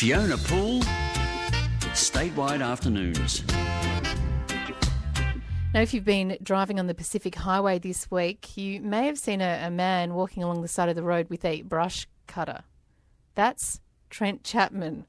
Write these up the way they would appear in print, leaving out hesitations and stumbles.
Fiona Poole, Statewide Afternoons. Now, if you've been driving on the Pacific Highway this week, you may have seen a man walking along the side of the road with a brush cutter. That's Trent Chapman.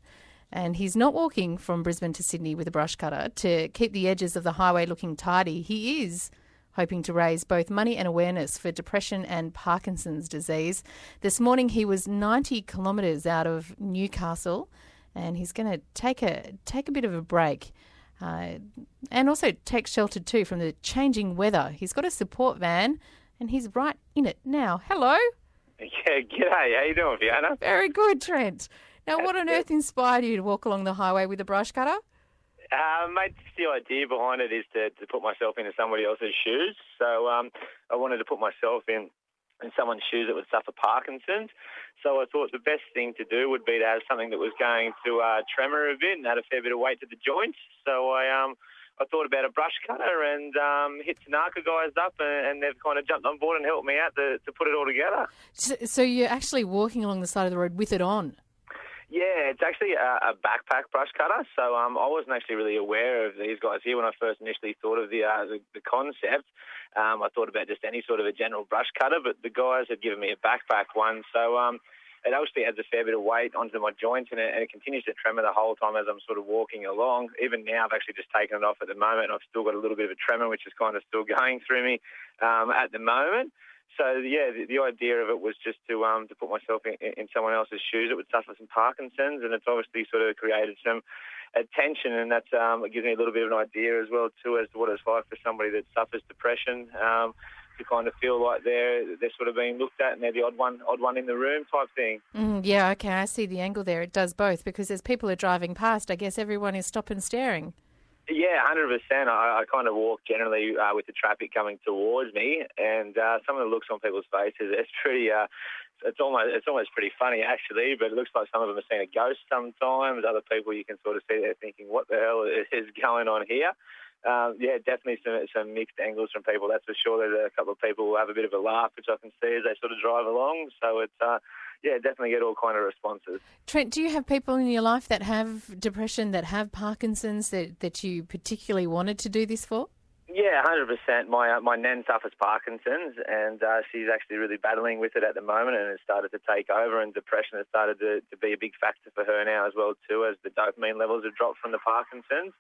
And he's not walking from Brisbane to Sydney with a brush cutter to keep the edges of the highway looking tidy. He is hoping to raise both money and awareness for depression and Parkinson's disease. This morning he was 90 kilometres out of Newcastle, and he's going to take a bit of a break and also take shelter too from the changing weather. He's got a support van and he's right in it now. Hello. Yeah, g'day. How you doing, Fiona? Very good, Trent. Now, what on earth inspired you to walk along the highway with a brush cutter? Mate, the idea behind it is to put myself into somebody else's shoes. So I wanted to put myself in someone's shoes that would suffer Parkinson's. So I thought the best thing to do would be to have something that was going to tremor a bit and add a fair bit of weight to the joints. So I thought about a brush cutter and hit Tanaka guys up, and they've kind of jumped on board and helped me out to put it all together. So you're actually walking along the side of the road with it on? Yeah, it's actually a backpack brush cutter. So I wasn't actually really aware of these guys here when I first initially thought of the concept. I thought about just any sort of a general brush cutter, but the guys had given me a backpack one. So it actually adds a fair bit of weight onto my joints, and it continues to tremor the whole time as I'm sort of walking along. Even now, I've actually just taken it off at the moment, and I've still got a little bit of a tremor, which is kind of still going through me at the moment. So, yeah, the idea of it was just to put myself in someone else's shoes that would suffer some Parkinson's, and it's obviously sort of created some attention, and that's it gives me a little bit of an idea as well, too, as to what it's like for somebody that suffers depression, to kind of feel like they're sort of being looked at and they're the odd one in the room type thing. Yeah, okay, I see the angle there. It does both, because as people are driving past, I guess everyone is stopping staring. Yeah, 100%. I kind of walk generally with the traffic coming towards me, and some of the looks on people's faces, it's pretty. It's almost pretty funny actually. But it looks like some of them have seen a ghost sometimes. Other people, you can sort of see they're thinking, "What the hell is going on here?" Yeah, definitely some mixed angles from people. That's for sure. There's a couple of people who have a bit of a laugh, which I can see as they sort of drive along. So it's yeah, definitely get all kind of responses. Trent, do you have people in your life that have depression, that have Parkinson's, that you particularly wanted to do this for? Yeah, 100%. My nan suffers Parkinson's, and she's actually really battling with it at the moment, and it's started to take over, and depression has started to be a big factor for her now as well too, as the dopamine levels have dropped from the Parkinson's.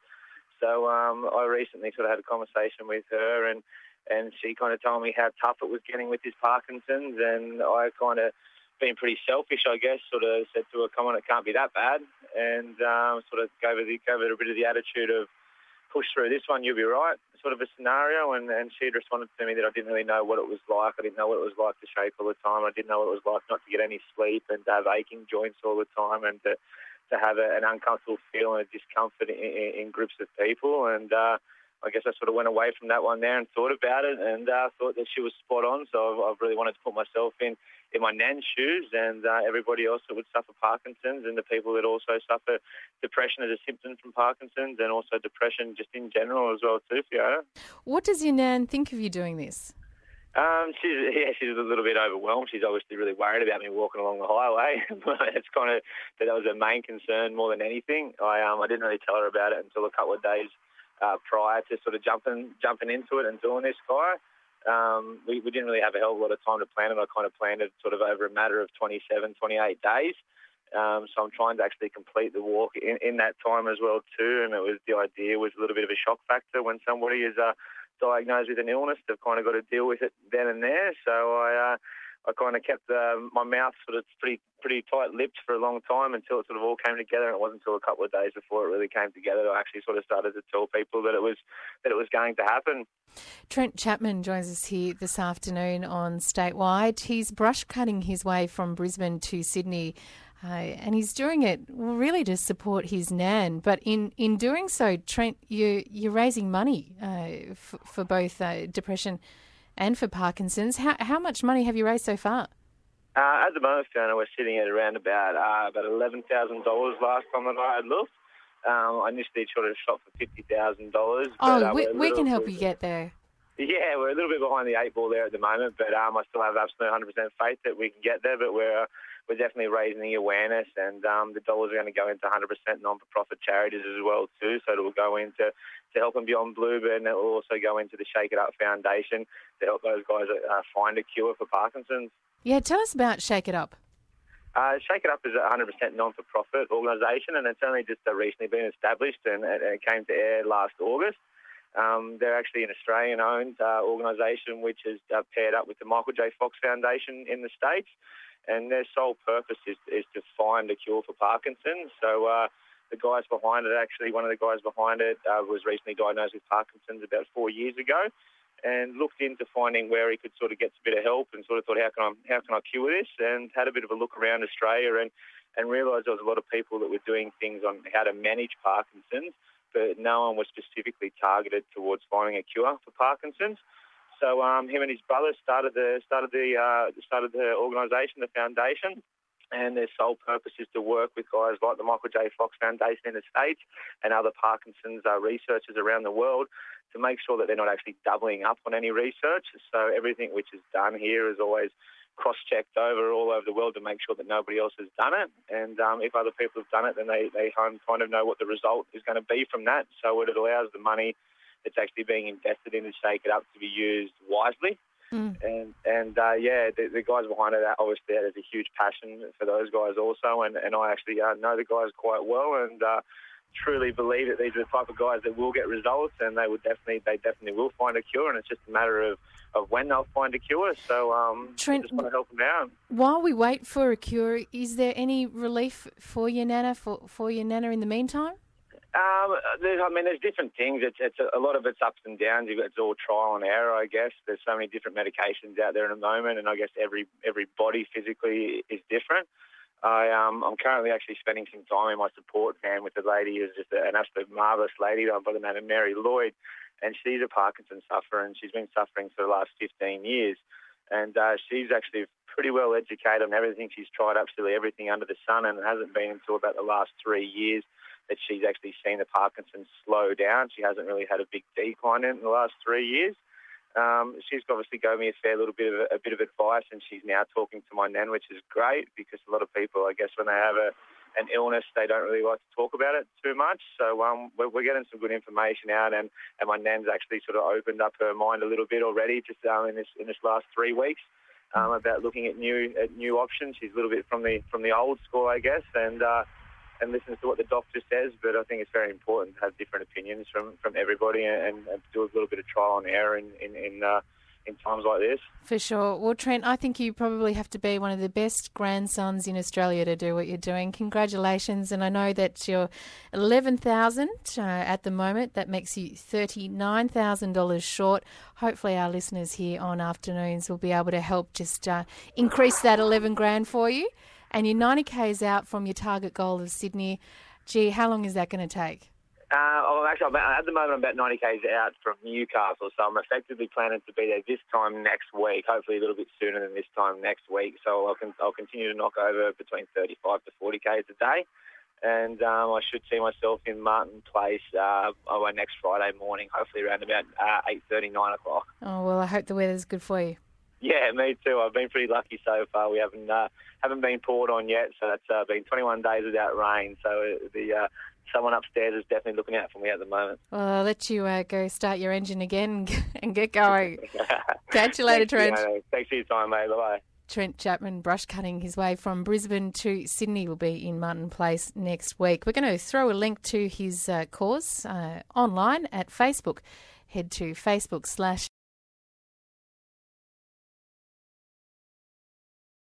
So I recently sort of had a conversation with her, and she kind of told me how tough it was getting with this Parkinson's, and I kind of been pretty selfish, I guess, sort of said to her, "Come on, it can't be that bad," and sort of gave her a bit of the attitude of, "Push through this one, you'll be right," sort of a scenario, and she had responded to me that I didn't really know what it was like. I didn't know what it was like to shake all the time. I didn't know what it was like not to get any sleep and to have aching joints all the time, and to have an uncomfortable feel and a discomfort in groups of people. And I guess I sort of went away from that one there and thought about it, and thought that she was spot on. So I've really wanted to put myself in my nan's shoes, and everybody else that would suffer Parkinson's, and the people that also suffer depression as a symptom from Parkinson's, and also depression just in general as well too, Fiona. What does your nan think of you doing this? She's a little bit overwhelmed. She's obviously really worried about me walking along the highway. It's kind of that was her main concern more than anything. I didn't really tell her about it until a couple of days prior to sort of jumping into it and doing this guy. We didn't really have a hell of a lot of time to plan it. I kind of planned it sort of over a matter of 27, 28 days. So I'm trying to actually complete the walk in that time as well too. And the idea was a little bit of a shock factor when somebody is diagnosed with an illness. They've kind of got to deal with it then and there. So I kind of kept my mouth sort of pretty tight-lipped for a long time until it sort of all came together. And it wasn't until a couple of days before it really came together that I actually sort of started to tell people that it was going to happen. Trent Chapman joins us here this afternoon on Statewide. He's brush cutting his way from Brisbane to Sydney, and he's doing it really to support his nan. But in doing so, Trent, you're raising money for both depression and for Parkinson's. How much money have you raised so far? At the moment, Fiona, we're sitting at around about $11,000 last time that I had looked. I initially sort of shot for $50,000. Oh, we can help you get there. Yeah, we're a little bit behind the eight ball there at the moment, but I still have absolutely 100% faith that we can get there. But we're we're definitely raising the awareness, and the dollars are going to go into 100% non-for-profit charities as well too. So it will go into Help and Beyond Blue, and it will also go into the Shake It Up Foundation to help those guys find a cure for Parkinson's. Yeah, tell us about Shake It Up. Shake It Up is a 100% non-for-profit organisation, and it's only just recently been established, and it came to air last August. They're actually an Australian-owned organisation which is paired up with the Michael J. Fox Foundation in the States, and their sole purpose is to find a cure for Parkinson's. So the guys behind it, actually, one of the guys behind it was recently diagnosed with Parkinson's about 4 years ago, and looked into finding where he could sort of get a bit of help, and sort of thought, how can I cure this? And had a bit of a look around Australia and realised there was a lot of people that were doing things on how to manage Parkinson's, but no one was specifically targeted towards finding a cure for Parkinson's. So him and his brother started the organisation, the foundation, and their sole purpose is to work with guys like the Michael J. Fox Foundation in the States and other Parkinson's researchers around the world to make sure that they're not actually doubling up on any research. So everything which is done here is always cross-checked all over the world to make sure that nobody else has done it. And if other people have done it, then they kind of know what the result is going to be from that. So it allows the money that's actually being invested in to Shake It Up to be used wisely. And the guys behind it, obviously, there's a huge passion for those guys also, and I actually know the guys quite well, and truly believe that these are the type of guys that will get results, and they definitely will find a cure, and it's just a matter of when they'll find a cure. So Trent, I just want to help them out. While we wait for a cure, is there any relief for your nana in the meantime? There's different things. It's a lot of it's ups and downs. It's all trial and error, I guess. There's so many different medications out there at the moment, and I guess every body physically is different. I'm currently actually spending some time in my support van with a lady who's just an absolute marvellous lady by the name of Mary Lloyd, and she's a Parkinson's sufferer, and she's been suffering for the last 15 years. And she's actually pretty well educated on everything. She's tried absolutely everything under the sun, and it hasn't been until about the last 3 years that she's actually seen the Parkinson's slow down. She hasn't really had a big decline in the last 3 years. She's obviously given me a fair little bit of advice, and she's now talking to my nan, which is great, because a lot of people, I guess, when they have an illness, they don't really like to talk about it too much. So we're getting some good information out, and my nan's actually sort of opened up her mind a little bit already, just in this last 3 weeks, about looking at new options. She's a little bit from the old school, I guess, and listens to what the doctor says, but I think it's very important to have different opinions from everybody and do a little bit of trial and error in times like this. For sure. Well, Trent, I think you probably have to be one of the best grandsons in Australia to do what you're doing. Congratulations, and I know that you're $11,000 at the moment. That makes you $39,000 short. Hopefully our listeners here on Afternoons will be able to help just increase that 11 grand for you. And your 90K is out from your target goal of Sydney. Gee, how long is that going to take? At the moment, I'm about 90K's out from Newcastle, so I'm effectively planning to be there this time next week, hopefully a little bit sooner than this time next week. So I'll continue to knock over between 35 to 40Ks a day, and I should see myself in Martin Place next Friday morning, hopefully around about 8:30, 9 o'clock. Oh, well, I hope the weather's good for you. Yeah, me too. I've been pretty lucky so far. We haven't been poured on yet, so that's been 21 days without rain. So someone upstairs is definitely looking out for me at the moment. Well, I'll let you go start your engine again and get going. Catch you later, Trent. Thanks for your time, mate. Bye-bye. Trent Chapman brush cutting his way from Brisbane to Sydney will be in Martin Place next week. We're going to throw a link to his cause online at Facebook. Head to Facebook/